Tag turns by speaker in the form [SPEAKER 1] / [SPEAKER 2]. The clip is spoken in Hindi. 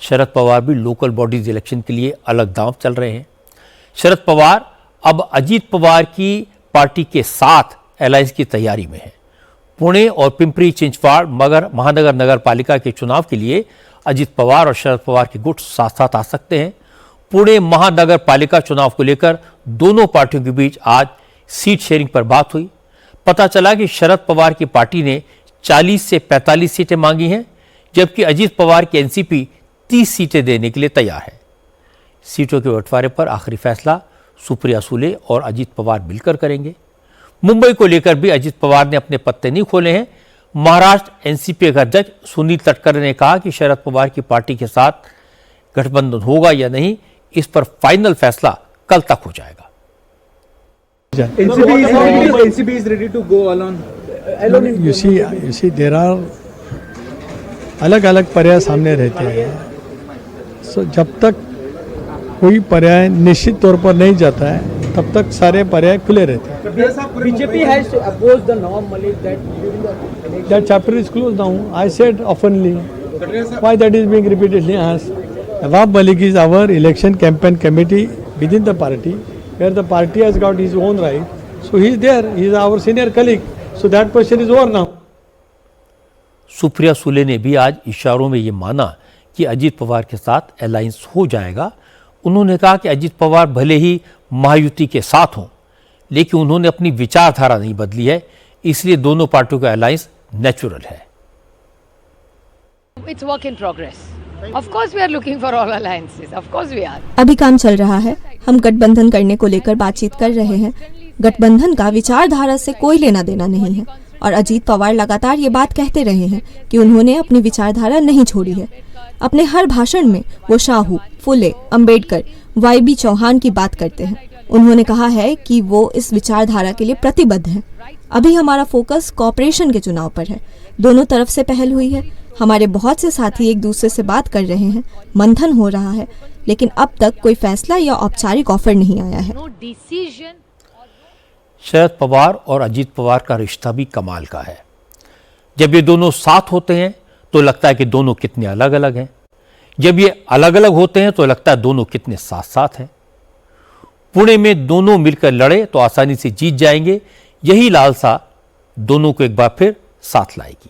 [SPEAKER 1] शरद पवार भी लोकल बॉडीज इलेक्शन के लिए अलग दांव चल रहे हैं। शरद पवार अब अजीत पवार की पार्टी के साथ अलायंस की तैयारी में है। पुणे और पिंपरी चिंचवाड़ महानगर नगर पालिका के चुनाव के लिए अजीत पवार और शरद पवार के गुट साथ साथ आ सकते हैं। पुणे महानगर पालिका चुनाव को लेकर दोनों पार्टियों के बीच आज सीट शेयरिंग पर बात हुई। पता चला कि शरद पवार की पार्टी ने 40 से 45 सीटें मांगी हैं, जबकि अजीत पवार की एनसीपी 30 सीटें देने के लिए तैयार है। सीटों के बंटवारे पर आखिरी फैसला सुप्रिया सुले और अजीत पवार मिलकर करेंगे। मुंबई को लेकर भी अजीत पवार ने अपने पत्ते नहीं खोले हैं। महाराष्ट्र एनसीपी अध्यक्ष सुनील तटकरे ने कहा कि शरद पवार की पार्टी के साथ गठबंधन होगा या नहीं, इस पर फाइनल फैसला कल तक हो जाएगा।
[SPEAKER 2] NCP is ready to go alone.
[SPEAKER 3] You see, there are अलग अलग पर्याय सामने रहते हैं। सो जब तक कोई पर्याय निश्चित तौर पर नहीं जाता है, तब तक सारे पर्याय खुले रहते हैं।
[SPEAKER 2] BJP has opposed the Nawab Malik that
[SPEAKER 3] That chapter is closed now. I said oftenly. Why that is being repeatedly asked? Nawab Malik is our election campaign committee within the party, where the party has got his own right. So he is there. He is our senior colleague. So that question is over now.
[SPEAKER 1] Supriya Sule ने भी आज इशारों में ये माना कि अजीत पवार के साथ अलायंस हो जाएगा। उन्होंने कहा कि अजीत पवार भले ही महायुति के साथ हों, लेकिन उन्होंने अपनी विचारधारा नहीं बदली है, इसलिए दोनों पार्टियों का अलायंस नेचुरल है।
[SPEAKER 4] It's work in progress. Of course we are looking for all alliances. Of course we are.
[SPEAKER 5] अभी काम चल रहा है। हम गठबंधन करने को लेकर बातचीत कर रहे हैं। गठबंधन का विचारधारा से कोई लेना देना नहीं है और अजीत पवार लगातार ये बात कहते रहे हैं कि उन्होंने अपनी विचारधारा नहीं छोड़ी है। अपने हर भाषण में वो शाहू, फुले, अंबेडकर, वाईबी चौहान की बात करते हैं। उन्होंने कहा है कि वो इस विचारधारा के लिए प्रतिबद्ध हैं। अभी हमारा फोकस कॉर्पोरेशन के चुनाव पर है। दोनों तरफ से पहल हुई है। हमारे बहुत से साथी एक दूसरे से बात कर रहे हैं, मंथन हो रहा है, लेकिन अब तक कोई फैसला या औपचारिक ऑफर नहीं आया है।
[SPEAKER 1] शरद पवार और अजीत पवार का रिश्ता भी कमाल का है। जब ये दोनों साथ होते हैं तो लगता है कि दोनों कितने अलग अलग हैं। जब ये अलग अलग होते हैं तो लगता है दोनों कितने साथ साथ हैं। पुणे में दोनों मिलकर लड़े तो आसानी से जीत जाएंगे। यही लालसा दोनों को एक बार फिर साथ लाएगी।